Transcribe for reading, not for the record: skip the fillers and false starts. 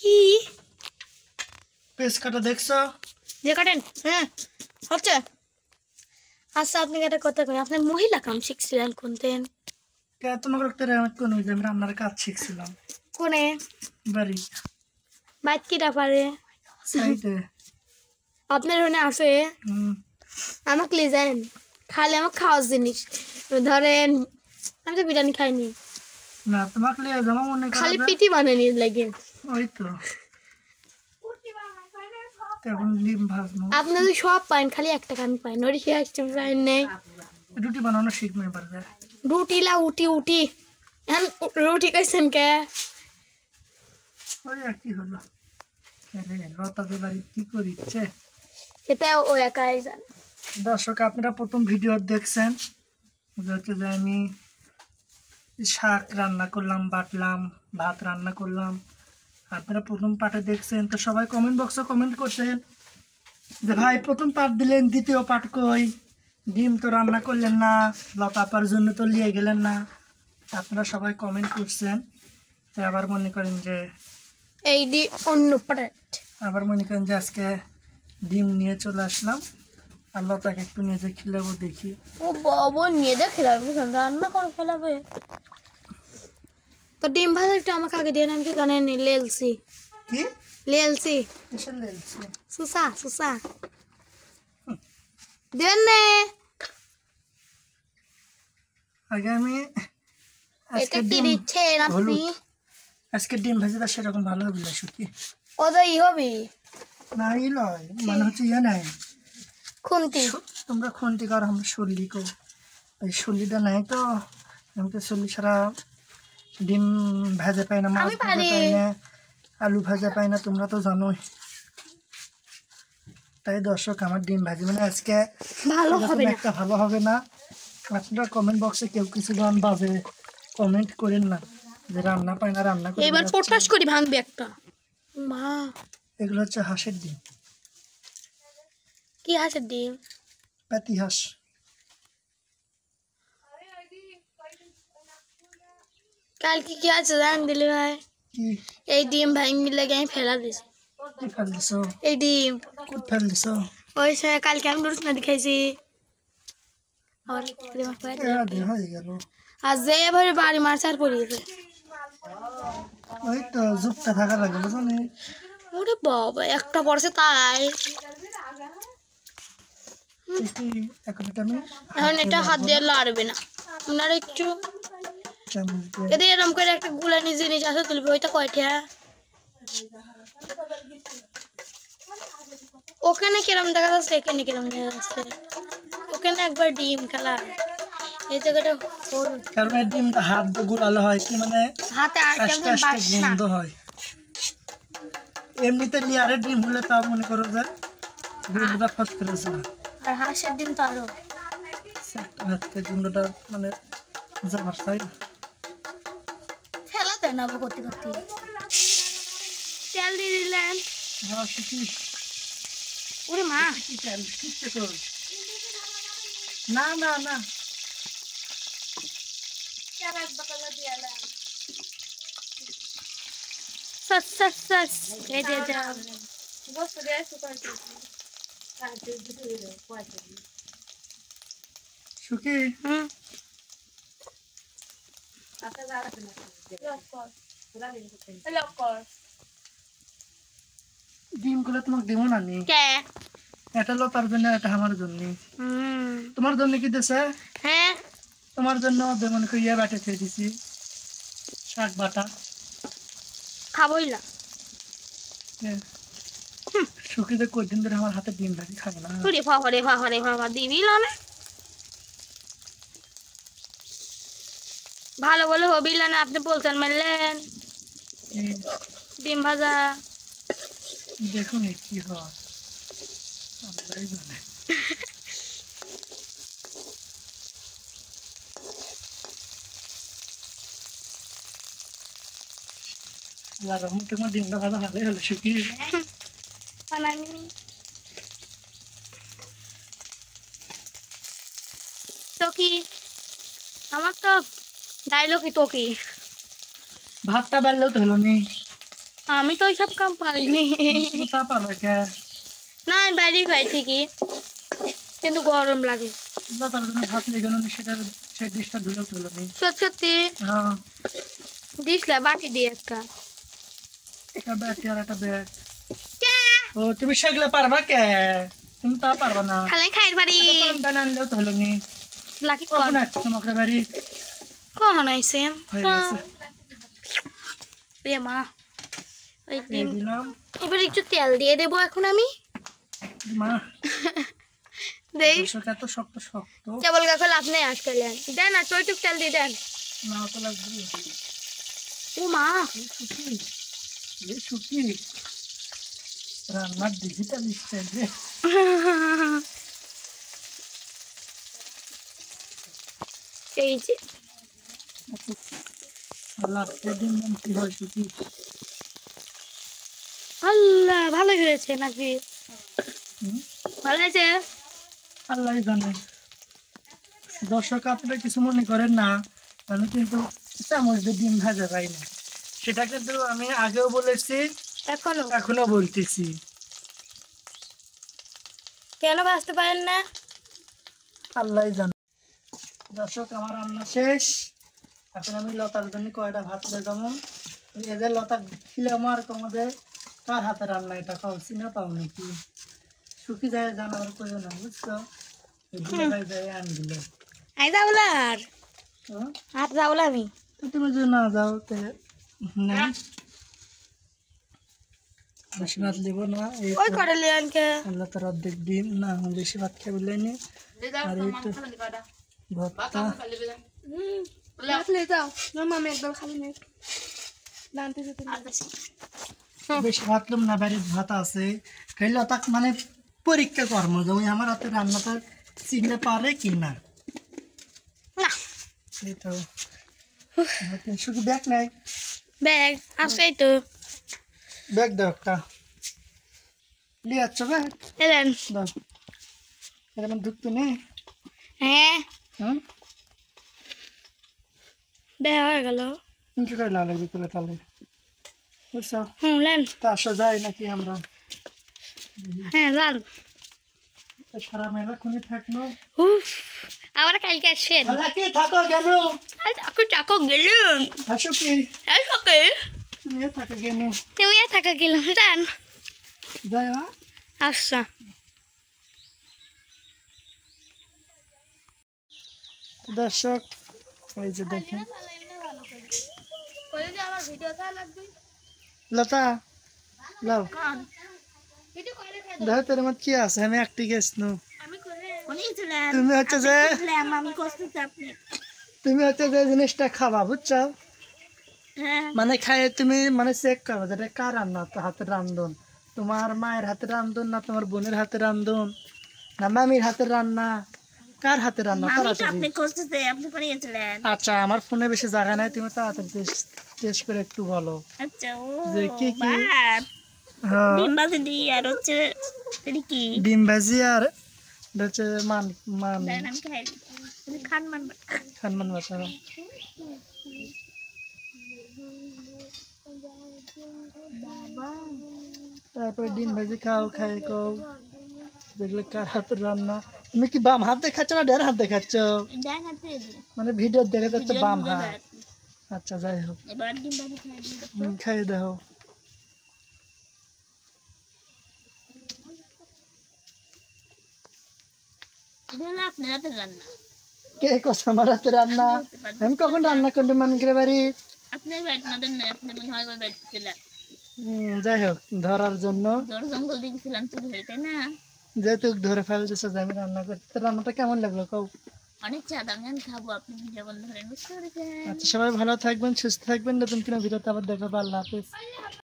কি পেস কাটা দেখছো? যে কাটেন হ্যাঁ হচ্ছে। আচ্ছা আপনি একটা কথা করেন, আপনার মহিলা কাম শিখছিলেন কোনতেন? তোমাকে একটা রেমত কোন হইছে আমি রান্নার কাজ শিখছিলাম কোনে বাড়ি বাইক কিটা পারে সাইডে। আপনার ওখানে আছে? আমাকে নিয়ে যান, খালি আমার খাওয়ার জিনিস ধরেন। আমি তো বিরিয়ানি খাইনি, না তোমাকে লিয়ে জমা মনে খালি করা পিটি বানানি লাগে। ওই তো এখন ডিম ভাজবো। আপনি তো সব পাইন, খালি একটা কান পাইন, ওর কি আসতে পাইন নেই। রুটি বানানো শিখবে পারবে। রুটি লা উঠি উঠি এখন রুটি খাইছেন কে? ওই আর কি হলো লতাদের বাড়ি কি করিচ্ছে। এটা ও একাই জানে। দর্শক আপনারা প্রথম ভিডিও দেখছেন হচ্ছে যে আমি শাক রান্না করলাম, বাটলাম, ভাত রান্না করলাম। আপনারা প্রথম পার্টে দেখছেন তো সবাই কমেন্ট বক্সে কমেন্ট করছেন যে ভাই প্রথম পার্ট দিলেন, দ্বিতীয় পার্ট কই? ডিম তো রান্না করলেন না, লতাপার জন্য তো নিয়ে গেলেন না। আপনারা সবাই কমেন্ট করছেন। তো আবার মনে করেন যে অন্য পার্ট, আবার মনে করেন যে আজকে ডিম নিয়ে চলে আসলাম আর লতাকে একটু নিয়ে যে খিলাবো দেখি। ও বাবা নিয়ে দেখে রান্না করে ফেলাবে। তো ডিম ভাজা একটু আমাকে আগে দিয়ে নাম কি জানেন? লেলসি কি লেলসি এসে লেলছি সুসা সুসা দেন নে। আগে আমি আজকে এটা কি ডিম দিচ্ছেন আপনি? আজকে ডিম ভাজিটা সেরকম ভালো হবে না শুকি ওদের হবে না ই লয় মানে হচ্ছে ইয়ে নাই খুন্তি। তোমরা খুন্তি কর আমরা সল্লি কো এই সল্লিটা নাই তো। আমি তো সল্লি ছাড়া ডিম ভাজা পাই না, মাছ আমি ভাজা পারি। পাই না, আলু ভাজা পাই না, তোমরা তো জানোই। তাই দর্শক আমার ডিম ভাজি মানে আজকে ভালো এরকম হবে না। একটা ভালো হবে না। আপনারা কমেন্ট বক্সে কেউ কিছু গান বাজে কমেন্ট করেন না যে রান্না পায় না, রান্না করে এবার বেড়াচ্ছে। পটাশ করে ভাঙবে একটা। মা এগুলো হচ্ছে হাঁসের ডিম, কি আছে ডিম? পাতি হাঁস। কালকে কি আছে জান দিলি ভাই? কি এই ডিম ভাঙি লেগে আমি ফেলা দিছি। কি ফেল দিছ? এই ডিম কুট ফেল দিছ? ওই সে কালকে আমি রুস নদী খাইছি। আর দিন হয়ে গেল। আর যে এবারে বাড়ি মারচার পড়িয়েছে। ওই তো যুগটা থাকা লাগে বুঝলি। ওরে বাবা একটা পড়ছে তাই। এখন এটা আমি এখন এটা হাত দিয়ে লাড়বে না, আপনারা একটু চামচ দিয়ে এদের এরকম করে একটা গুলানি জিনিস আছে তুলবে। ওইটা কয়টা? ওখানে কিরম দেখা যাচ্ছে, এখানে কিরম দেখা যাচ্ছে। ওখানে একবার ডিম খেলা, এই জায়গাটা হলুদ। কারণ এই ডিমটা হাত দিয়ে গুলালে হয় কি মানে হাতে আর আস্তে কেমন আস্তে বাসনা। গন্ধ হয়। এমনিতে লিয়ারের ডিম হলে তাও মনে করো যে ডিমটা ফট করেছে না। আর হাঁসের ডিম তো আরো আজকে ডিমটা মানে যাবার চাই না। ফেলা দেয় না করতে করতে। তেল দিয়ে দিলেন। হ্যাঁ কি ওরে মা কি তেল কিচ্ছে তো না না না সস সস সস এই দিয়ে দাও। সুখী হুম ডিমগুলো তোমাকে দেবো না নি। কে? এটা হলো তার জন্য, এটা আমার জন্য। হুম তোমার জন্য কি দিছে? হ্যাঁ তোমার জন্য মনে করি ইয়ে বাটে খেয়ে দিছি, শাক বাটা। খাবোই না। সুখীতে কদিন ধরে আমার হাতে ডিম ভাজি খাবে না। রে বাবা রে বাবা রে বাবা দিবি না। ভালো বলে হবি না, আপনি বলছেন মারলেন ডিম ভাজা। দেখুন কি হয় আমরাই জানে। লাগাম তোমার ডিমটা ভাজা ভালোই হলো সুখী। তো কি আমার তো ডাইলগই তো কি। ভাতটা বাড়লেও তো হলো নি। আমি তো ওইসব কাম পারিনি। তুমি তা পারবে কে? না আমি বাইরেই খাই ঠিকই, কিন্তু গরম লাগে। লতার জন্য ভাত লেগে সেটার সেই ডিশটা ধুলে তুলে নিই। সত্যি হ্যাঁ, দিসলা বাটি দিয়ে একটা। একটা ব্যাগ আর একটা ব্যাগ। ও তুমি সেগুলো পারবা কে? তুমি তা পারবা না। খালি খাইর বাড়ি দানা আনলেও তো হলো নি। লাকি কখন আসছো তোমাকে বাড়ি? কখন আইছে হয়ে গেছে। রে মা। ওই এই দিলাম। এবার একটু তেল দিয়ে দেবো এখন আমি। মা দেই দর্শক এত শক্ত শক্ত। কেবল গাছ লাভ নেই আজকাল। দেন আর টইটুক তেল দিয়ে দেন। না তো লাগবে। ও মা শুকি রান্নার ডিজিটাল স্টাইল রে। এই যে আল্লাহ দিন দিন কি হয় শুকি। আল্লাহ ভালো হয়েছে নাকি? হুম, ভালো হয়েছে। আল্লাহ জানে। দর্শক আপনারা কিছু মনে করেন না, আমি কিন্তু চামচ দিয়ে ডিম ভাজা পাই না। সেটা কিন্তু আমি আগেও বলেছি, এখনো বলতেছি। কেন বাঁচতে পারেন না? আল্লাহ জানে। দর্শক আমার রান্না শেষ। এখন আমি লতার জন্য কয়টা ভাত যেমন এদের লতা খিলে আমার তোমাদের কার হাতে রান্না এটা খাওয়াচ্ছি না পাও নাকি? শুকি যায় জানাবার প্রয়োজন না, বুঝছো? যায় আনগুলো। আই যাবলা আর হাত যাবলা আমি। তুমি যদি না যাও না বেশি ভাত লিব না। এই ওই করে লিয়ানকে আল্লাহ তার অর্ধেক দিন না বেশি ভাত খাবে নি। আর এই তো ভর্তা। ले जाओ ना मामी एकदम खाली नहीं दांते से বেশি ভাত লুম না, বাড়ির ভাত আছে খাইলে তাক মানে পরীক্ষা কর্ম যে ওই আমার হাতে রান্নাটা চিনতে পারে কি না। না এই তো শুধু ব্যাগ নাই, बैग আসে তো ব্যাগ দাও একটা লিয়ে যাচ্ছ ব্যাগ এলেন দাও। এরকম ঢুকতে নেই। হ্যাঁ হুম, দেয়া হয়ে গেল। কি করে লাল ভিতরে তাহলে বুঝছো? লেন তা আসা যায় নাকি আমরা? হ্যাঁ লাল সারা মেলা খুঁজে থাকলো। উফ আবার কালকে আসেন। কি থাকো গেল চাকু চাকু গেলুন আসো কি এই সকে তুমি থাকো গেল তুমি থাকা গেলাম জান যায়। আচ্ছা দর্শক এই যে দেখেন লতা লাও দেখো তোর মত কি আছে। আমি একটি গেছনু, তুমি হচ্ছে যে জিনিসটা খাবা বুঝছো? মানে খাই তুমি মানে চেক করো যেটা কার রান্না, তো হাতের রান্ধন, তোমার মায়ের হাতের রান্ধন না তোমার বোনের হাতের রান্ধন না মামির হাতের রান্না, কার হাতের রান্না তাড়াতাড়ি। আচ্ছা আমার ফোনে বেশি জায়গা নাই, তুমি তাড়াতাড়ি টেস্ট করে একটু বলো যে কি কি। ডিম ভাজি আর হচ্ছে খানমান বাসা। তারপরে ডিম ভাজি খাও, খাই কও দেখলে কার হাতের রান্না। তুমি কি বাম হাত দেখাচ্ছ না ডান হাত দেখাচ্ছ? মানে ভিডিও দেখে যাচ্ছে বাম হাত। আচ্ছা যাই হোক খাই দেখো। কে কষ্ট আমার হাতে রান্না? আমি কখন রান্না করলে মানুষের বাড়ি? যাই হোক ধরার জন্য যেহেতু ধরে ফেলতেছে যে আমি রান্না করতে। রান্নাটা কেমন লাগলো কও? অনেক চাঁদা আমি খাবো, আপনি যেমন ধরেন বুঝতে পেরেছেন। আচ্ছা সবাই ভালো থাকবেন, সুস্থ থাকবেন। নতুন কোনো ভিডিওতে আবার দেখা পাবো। আল্লাহ হাফেজ।